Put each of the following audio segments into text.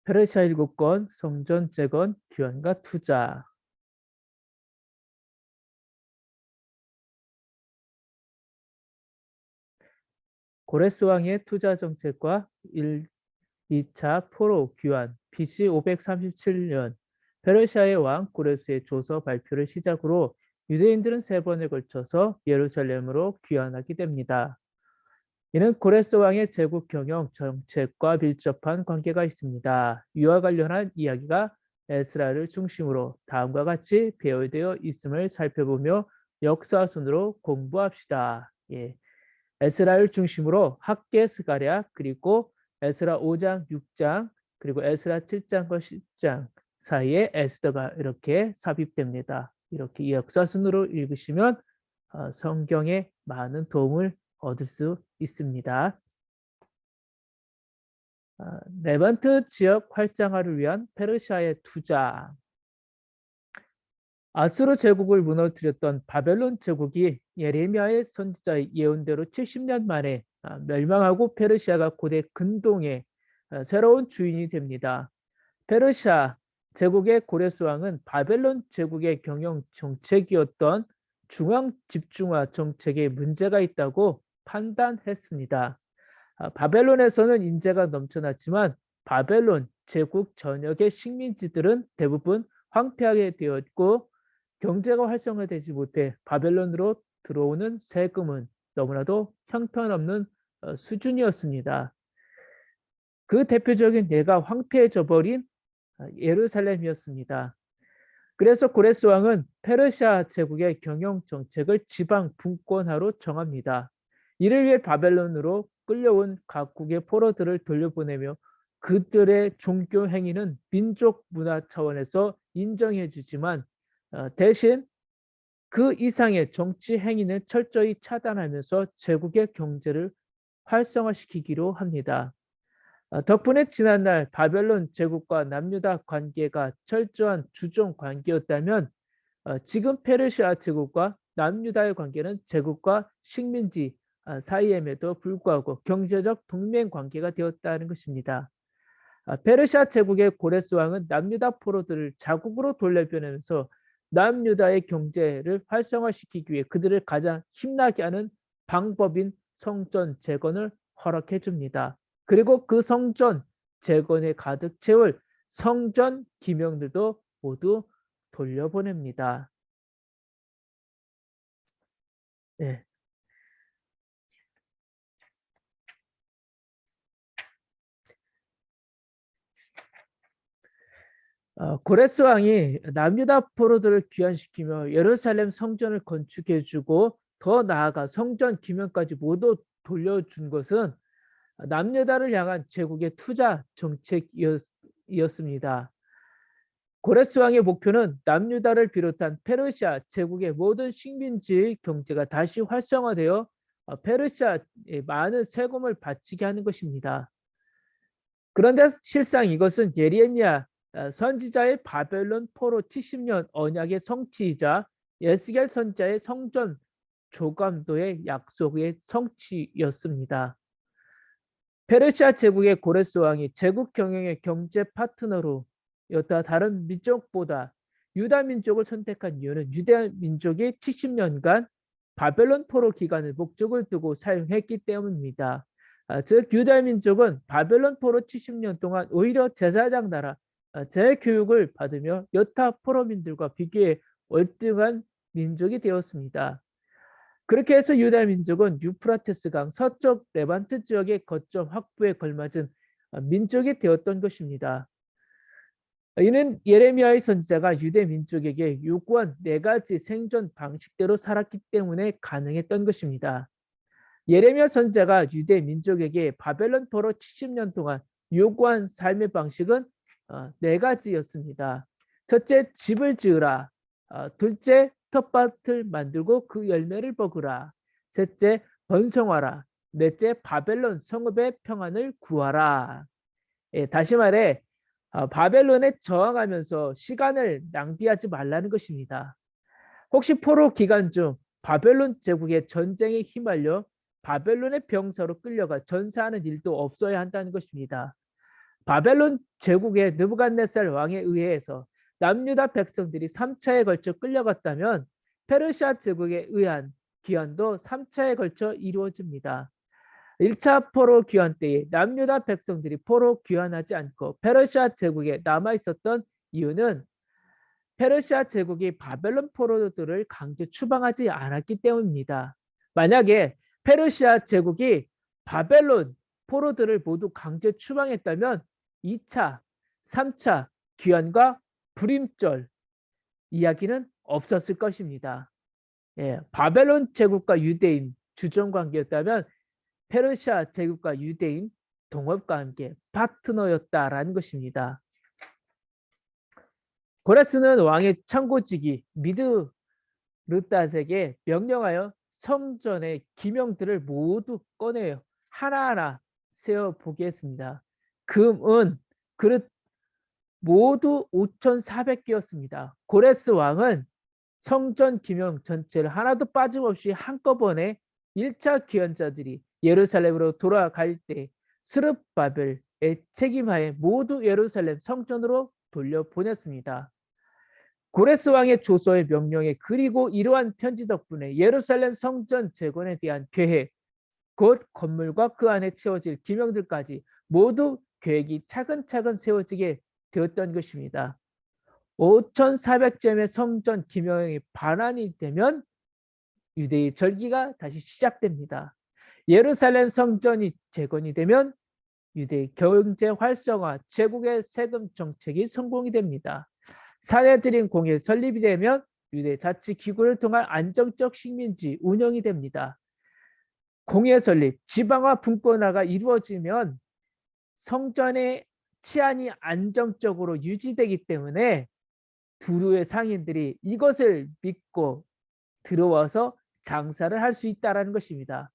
페르시아 일국권, 성전 재건, 귀환과 투자. 고레스 왕의 투자 정책과 2차 포로 귀환, BC 537년 페르시아의 왕 고레스의 조서 발표를 시작으로 유대인들은 세 번에 걸쳐서 예루살렘으로 귀환하게 됩니다. 이는 고레스 왕의 제국 경영 정책과 밀접한 관계가 있습니다. 이와 관련한 이야기가 에스라를 중심으로 다음과 같이 배열되어 있음을 살펴보며 역사 순으로 공부합시다. 예. 에스라를 중심으로 학계 스가랴 그리고 에스라 5장, 6장 그리고 에스라 7장과 10장 사이에 에스더가 이렇게 삽입됩니다. 이렇게 역사 순으로 읽으시면 성경에 많은 도움을 얻을 수 있습니다. 레반트 지역 활성화를 위한 페르시아의 투자. 아수르 제국을 무너뜨렸던 바벨론 제국이 예레미야의 선지자의 예언대로 70년 만에 멸망하고 페르시아가 고대 근동의 새로운 주인이 됩니다. 페르시아 제국의 고레스 왕은 바벨론 제국의 경영 정책이었던 중앙 집중화 정책에 문제가 있다고 판단했습니다. 바벨론에서는 인재가 넘쳐났지만 바벨론 제국 전역의 식민지들은 대부분 황폐하게 되었고 경제가 활성화되지 못해 바벨론으로 들어오는 세금은 너무나도 형편없는 수준이었습니다. 그 대표적인 예가 황폐해져 버린 예루살렘이었습니다. 그래서 고레스 왕은 페르시아 제국의 경영 정책을 지방 분권화로 정합니다. 이를 위해 바벨론으로 끌려온 각국의 포로들을 돌려보내며 그들의 종교 행위는 민족 문화 차원에서 인정해 주지만 대신 그 이상의 정치 행위는 철저히 차단하면서 제국의 경제를 활성화시키기로 합니다. 덕분에 지난날 바벨론 제국과 남유다 관계가 철저한 주종 관계였다면 지금 페르시아 제국과 남유다의 관계는 제국과 식민지 사이임에도 불구하고 경제적 동맹 관계가 되었다는 것입니다. 페르시아 제국의 고레스 왕은 남유다 포로들을 자국으로 돌려보내면서 남유다의 경제를 활성화시키기 위해 그들을 가장 힘나게 하는 방법인 성전 재건을 허락해 줍니다. 그리고 그 성전 재건에 가득 채울 성전 기명들도 모두 돌려보냅니다. 네. 고레스 왕이 남유다 포로들을 귀환시키며 예루살렘 성전을 건축해주고 더 나아가 성전 기명까지 모두 돌려준 것은 남유다를 향한 제국의 투자 정책이었습니다. 고레스 왕의 목표는 남유다를 비롯한 페르시아 제국의 모든 식민지의 경제가 다시 활성화되어 페르시아에 많은 세금을 바치게 하는 것입니다. 그런데 실상 이것은 예레미야 선지자의 바벨론 포로 70년 언약의 성취이자 예스겔 선지자의 성전 조감도의 약속의 성취였습니다. 페르시아 제국의 고레스 왕이 제국 경영의 경제 파트너로 여타 다른 민족보다 유다 민족을 선택한 이유는 유다 민족이 70년간 바벨론 포로 기간을 목적을 두고 사용했기 때문입니다. 즉 유다 민족은 바벨론 포로 70년 동안 오히려 제사장 나라 재교육을 받으며 여타 포로민들과 비교해 월등한 민족이 되었습니다. 그렇게 해서 유다 민족은 유프라테스강 서쪽 레반트 지역의 거점 확보에 걸맞은 민족이 되었던 것입니다. 이는 예레미야의 선지자가 유대 민족에게 요구한 4가지 생존 방식대로 살았기 때문에 가능했던 것입니다. 예레미야 선지자가 유대 민족에게 바벨론 포로 70년 동안 요구한 삶의 방식은 4가지였습니다. 첫째, 집을 지으라. 둘째, 텃밭을 만들고 그 열매를 먹으라. 셋째, 번성하라. 넷째, 바벨론 성읍의 평안을 구하라. 예, 다시 말해 바벨론에 저항하면서 시간을 낭비하지 말라는 것입니다. 혹시 포로 기간 중 바벨론 제국의 전쟁에 휘말려 바벨론의 병사로 끌려가 전사하는 일도 없어야 한다는 것입니다. 바벨론 제국의 느부갓네살 왕에 의해서 남유다 백성들이 3차에 걸쳐 끌려갔다면 페르시아 제국에 의한 귀환도 3차에 걸쳐 이루어집니다. 1차 포로 귀환 때에 남유다 백성들이 포로 귀환하지 않고 페르시아 제국에 남아 있었던 이유는 페르시아 제국이 바벨론 포로들을 강제 추방하지 않았기 때문입니다. 만약에 페르시아 제국이 바벨론 포로들을 모두 강제 추방했다면 2차, 3차 귀환과 불임절 이야기는 없었을 것입니다. 예, 바벨론 제국과 유대인 주전 관계였다면 페르시아 제국과 유대인 동업과 함께 파트너였다라는 것입니다. 고레스는 왕의 창고지기 미드르닷에게 명령하여 성전의 기명들을 모두 꺼내요. 하나하나 세어보게 했습니다. 금, 은, 그릇 모두 5,400개였습니다. 고레스 왕은 성전 기명 전체를 하나도 빠짐없이 한꺼번에 1차 귀환자들이 예루살렘으로 돌아갈 때 스룹바벨의 책임하에 모두 예루살렘 성전으로 돌려보냈습니다. 고레스 왕의 조서의 명령에 그리고 이러한 편지 덕분에 예루살렘 성전 재건에 대한 계획, 곧 건물과 그 안에 채워질 기명들까지 모두 계획이 차근차근 세워지게 되었던 것입니다. 5,400점의 성전 기명이 반환이 되면 유대의 절기가 다시 시작됩니다. 예루살렘 성전이 재건이 되면 유대의 경제 활성화, 제국의 세금 정책이 성공이 됩니다. 사내들인 공예 설립이 되면 유대 자치기구를 통한 안정적 식민지 운영이 됩니다. 공예 설립, 지방화 분권화가 이루어지면 성전의 치안이 안정적으로 유지되기 때문에 두루의 상인들이 이것을 믿고 들어와서 장사를 할 수 있다는 것입니다.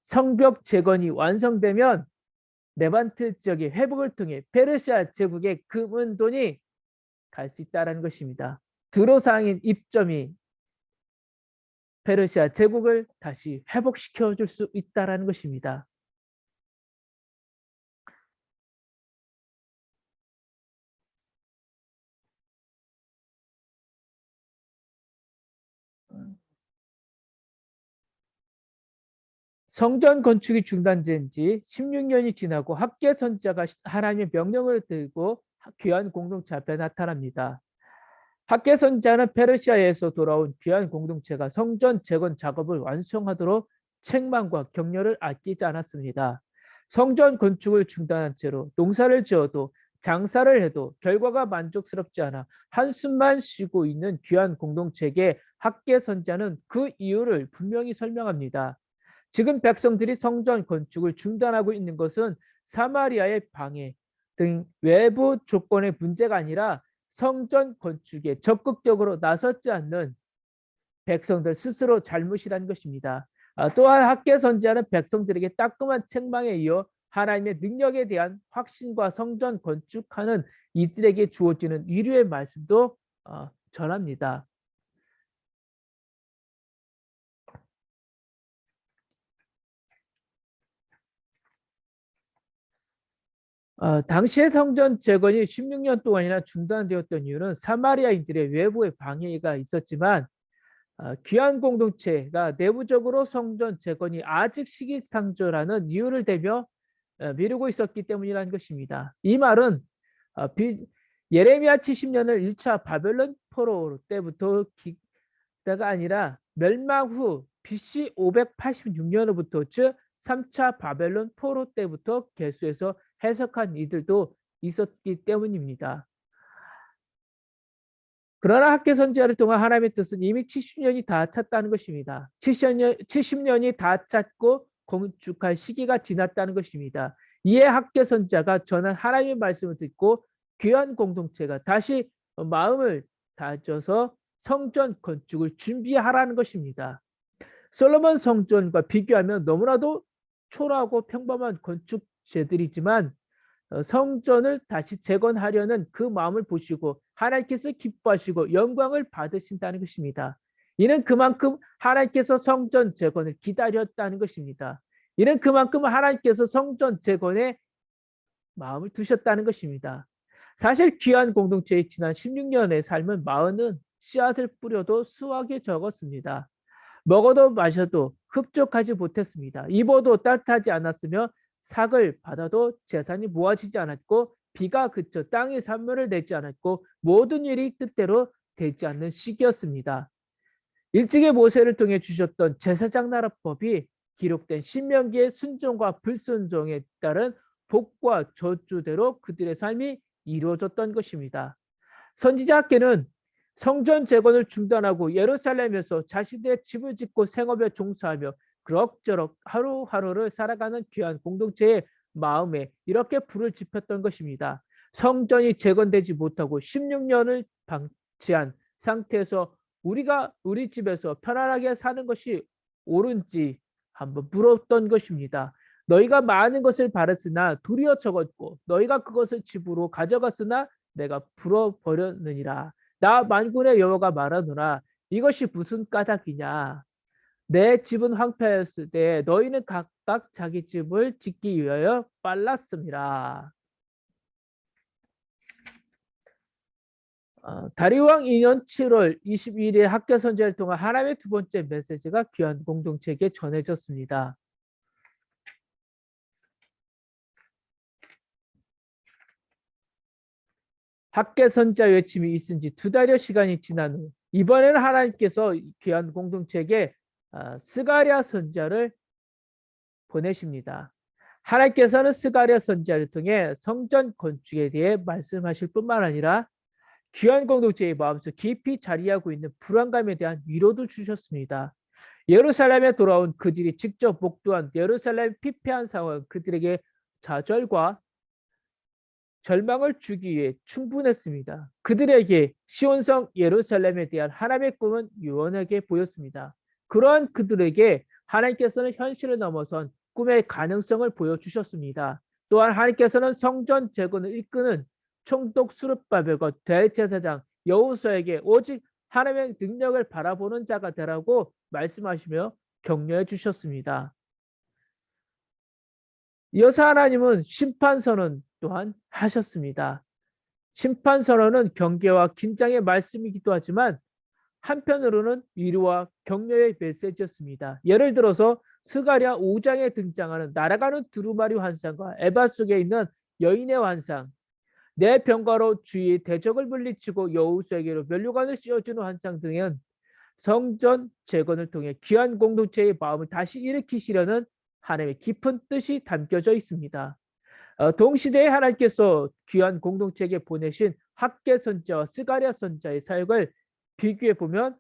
성벽 재건이 완성되면 레반트 지역의 회복을 통해 페르시아 제국의 금은돈이 갈 수 있다는 것입니다. 두루 상인 입점이 페르시아 제국을 다시 회복시켜 줄 수 있다는 것입니다. 성전 건축이 중단된 지 16년이 지나고 학계 선지자가 하나님의 명령을 들고 귀한 공동체 앞에 나타납니다. 학계 선지자는 페르시아에서 돌아온 귀한 공동체가 성전 재건 작업을 완성하도록 책망과 격려를 아끼지 않았습니다. 성전 건축을 중단한 채로 농사를 지어도 장사를 해도 결과가 만족스럽지 않아 한숨만 쉬고 있는 귀한 공동체에게 학계 선지자는 그 이유를 분명히 설명합니다. 지금 백성들이 성전 건축을 중단하고 있는 것은 사마리아의 방해 등 외부 조건의 문제가 아니라 성전 건축에 적극적으로 나섰지 않는 백성들 스스로 잘못이라는 것입니다. 또한 학계 선지자는 백성들에게 따끔한 책망에 이어 하나님의 능력에 대한 확신과 성전 건축하는 이들에게 주어지는 위로의 말씀도 전합니다. 당시의 성전 재건이 16년 동안이나 중단되었던 이유는 사마리아인들의 외부의 방해가 있었지만 귀한 공동체가 내부적으로 성전 재건이 아직 시기상조라는 이유를 대며 미루고 있었기 때문이라는 것입니다. 이 말은 예레미야 70년을 1차 바벨론 포로 때부터 때가 아니라 멸망 후 BC 586년으로부터 즉 3차 바벨론 포로 때부터 개수해서 해석한 이들도 있었기 때문입니다. 그러나 학계 선지자를 통한 하나님의 뜻은 이미 70년이 다 찼다는 것입니다. 70년이 다 찼고 건축할 시기가 지났다는 것입니다. 이에 학계 선지자가 전한 하나님의 말씀을 듣고 귀한 공동체가 다시 마음을 다져서 성전 건축을 준비하라는 것입니다. 솔로몬 성전과 비교하면 너무나도 초라하고 평범한 건축재들이지만 성전을 다시 재건하려는 그 마음을 보시고 하나님께서 기뻐하시고 영광을 받으신다는 것입니다. 이는 그만큼 하나님께서 성전 재건을 기다렸다는 것입니다. 이는 그만큼 하나님께서 성전 재건에 마음을 두셨다는 것입니다. 사실 귀한 공동체의 지난 16년의 삶은 마흔은 씨앗을 뿌려도 수확이 적었습니다. 먹어도 마셔도 흡족하지 못했습니다. 입어도 따뜻하지 않았으며 삭을 받아도 재산이 모아지지 않았고 비가 그쳐 땅이 산물을 내지 않았고 모든 일이 뜻대로 되지 않는 시기였습니다. 일찍이 모세를 통해 주셨던 제사장 나라법이 기록된 신명기의 순종과 불순종에 따른 복과 저주대로 그들의 삶이 이루어졌던 것입니다. 선지자 학계는 성전 재건을 중단하고 예루살렘에서 자신들의 집을 짓고 생업에 종사하며 그럭저럭 하루하루를 살아가는 귀한 공동체의 마음에 이렇게 불을 지폈던 것입니다. 성전이 재건되지 못하고 16년을 방치한 상태에서 우리가 우리 집에서 편안하게 사는 것이 옳은지 한번 물었던 것입니다. 너희가 많은 것을 바랐으나 도리어 적었고 너희가 그것을 집으로 가져갔으나 내가 불어버렸느니라. 나 만군의 여호와가 말하노라. 이것이 무슨 까닭이냐. 내 집은 황폐하였을 때 너희는 각각 자기 집을 짓기 위하여 빨랐습니다. 다리왕 2년 7월 22일 학교 선제를 통한 하나님의 두 번째 메시지가 귀한 공동체에게 전해졌습니다. 학계 선자 외침이 있은 지 2달여 시간이 지난 후 이번에는 하나님께서 귀한 공동체에게 스가랴 선자를 보내십니다. 하나님께서는 스가랴 선자를 통해 성전 건축에 대해 말씀하실 뿐만 아니라 귀한 공동체의 마음속 깊이 자리하고 있는 불안감에 대한 위로도 주셨습니다. 예루살렘에 돌아온 그들이 직접 목도한 예루살렘 피폐한 상황은 그들에게 좌절과 절망을 주기 위해 충분했습니다. 그들에게 시온성 예루살렘에 대한 하나님의 꿈은 유언하게 보였습니다. 그러한 그들에게 하나님께서는 현실을 넘어선 꿈의 가능성을 보여주셨습니다. 또한 하나님께서는 성전 재건을 이끄는 총독 스룹바벨과 대제사장 여호수아에게 오직 하나님의 능력을 바라보는 자가 되라고 말씀하시며 격려해 주셨습니다. 이어서 하나님은 심판 선언 또한 하셨습니다. 심판 선언은 경계와 긴장의 말씀이기도 하지만 한편으로는 위로와 격려의 메시지였습니다. 예를 들어서 스가랴 5장에 등장하는 날아가는 두루마리 환상과 에바 속에 있는 여인의 환상, 내 병과로 주의 대적을 물리치고 여호수아에게로 면류관을 씌워주는 환상 등은 성전 재건을 통해 귀한 공동체의 마음을 다시 일으키시려는 하나님의 깊은 뜻이 담겨져 있습니다. 동시대에 하나님께서 귀한 공동체에게 보내신 학계 선자와 스가랴 선자의 사역을 비교해 보면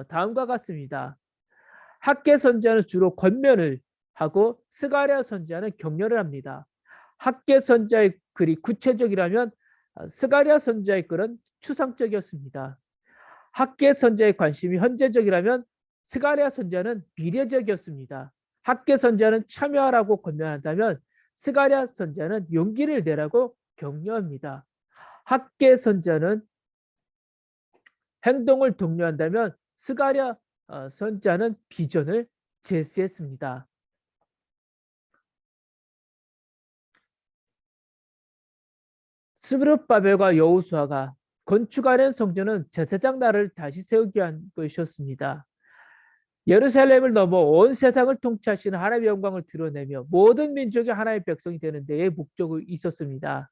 다음과 같습니다. 학계 선자는 주로 권면을 하고 스가랴 선자는 격려를 합니다. 학계 선자의 글이 구체적이라면 스가랴 선자의 글은 추상적이었습니다. 학계 선자의 관심이 현재적이라면 스가랴 선자는 미래적이었습니다. 학계 선자는 참여하라고 권면한다면 스가랴 선자는 용기를 내라고 격려합니다. 학계 선자는 행동을 독려한다면 스가랴 선자는 비전을 제시했습니다. 스룹바벨과 여호수아가 건축하는 성전은 제사장 나라를 다시 세우기 위한 것이었습니다. 예루살렘을 넘어 온 세상을 통치하시는 하나님의 영광을 드러내며 모든 민족이 하나님의 백성이 되는 데에 목적이 있었습니다.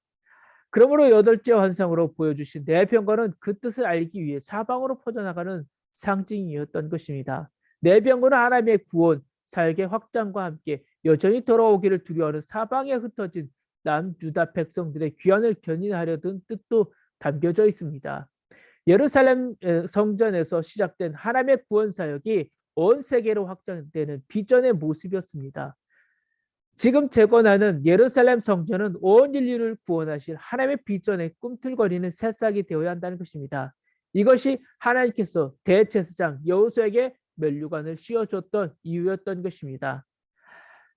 그러므로 8째 환상으로 보여주신 내 병거는 그 뜻을 알기 위해 사방으로 퍼져나가는 상징이었던 것입니다. 내 병거는 하나님의 구원, 사역의 확장과 함께 여전히 돌아오기를 두려워하는 사방에 흩어진 남유다 백성들의 귀환을 견인하려던 뜻도 담겨져 있습니다. 예루살렘 성전에서 시작된 하나님의 구원 사역이 온 세계로 확장되는 비전의 모습이었습니다. 지금 재건하는 예루살렘 성전은 온 인류를 구원하실 하나님의 비전에 꿈틀거리는 새싹이 되어야 한다는 것입니다. 이것이 하나님께서 대제사장 여호수아에게 면류관을 씌워줬던 이유였던 것입니다.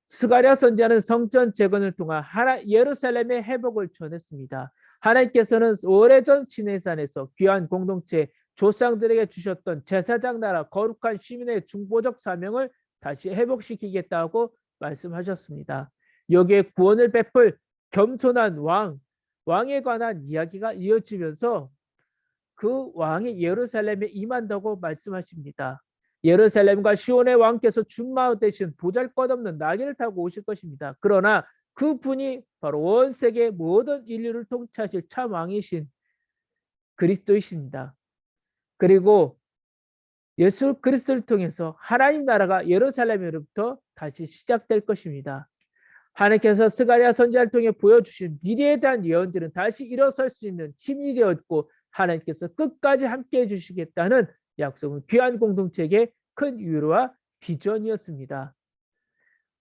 스가랴 선지자는 성전 재건을 통한 예루살렘의 회복을 전했습니다. 하나님께서는 오래전 시내산에서 귀한 공동체 조상들에게 주셨던 제사장 나라 거룩한 시민의 중보적 사명을 다시 회복시키겠다고 말씀하셨습니다. 여기에 구원을 베풀 겸손한 왕에 관한 이야기가 이어지면서 그 왕이 예루살렘에 임한다고 말씀하십니다. 예루살렘과 시온의 왕께서 준마 대신 보잘것없는 나귀를 타고 오실 것입니다. 그러나 그분이 바로 온 세계 모든 인류를 통치하실 참 왕이신 그리스도이십니다. 그리고 예수 그리스도를 통해서 하나님 나라가 예루살렘으로부터 다시 시작될 것입니다. 하나님께서 스가랴 선지자를 통해 보여주신 미래에 대한 예언들은 다시 일어설 수 있는 힘이 되었고 하나님께서 끝까지 함께해 주시겠다는 약속은 귀한 공동체에게 큰 위로와 비전이었습니다.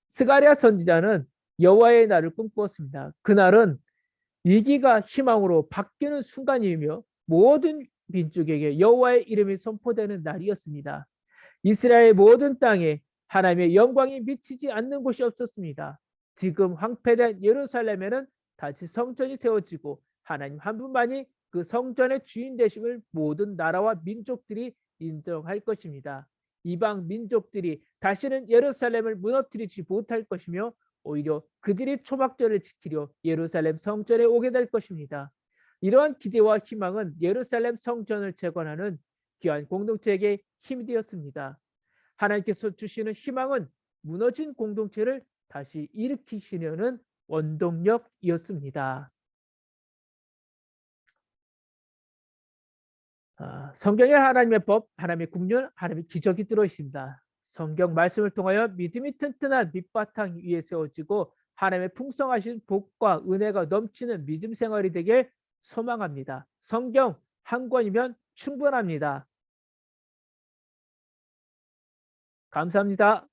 스가랴 선지자는 여호와의 날을 꿈꾸었습니다. 그날은 위기가 희망으로 바뀌는 순간이며 모든 민족에게 여호와의 이름이 선포되는 날이었습니다. 이스라엘 모든 땅에 하나님의 영광이 미치지 않는 곳이 없었습니다. 지금 황폐된 예루살렘에는 다시 성전이 세워지고 하나님 한 분만이 그 성전의 주인 되심을 모든 나라와 민족들이 인정할 것입니다. 이방 민족들이 다시는 예루살렘을 무너뜨리지 못할 것이며 오히려 그들이 초막절을 지키려 예루살렘 성전에 오게 될 것입니다. 이러한 기대와 희망은 예루살렘 성전을 재건하는 귀한 공동체에게 힘이 되었습니다. 하나님께서 주시는 희망은 무너진 공동체를 다시 일으키시려는 원동력이었습니다. 성경에 하나님의 법, 하나님의 국률, 하나님의 기적이 들어있습니다. 성경 말씀을 통하여 믿음이 튼튼한 밑바탕 위에 세워지고 하나님의 풍성하신 복과 은혜가 넘치는 믿음 생활이 되길 소망합니다. 성경 한 권이면 충분합니다. 감사합니다.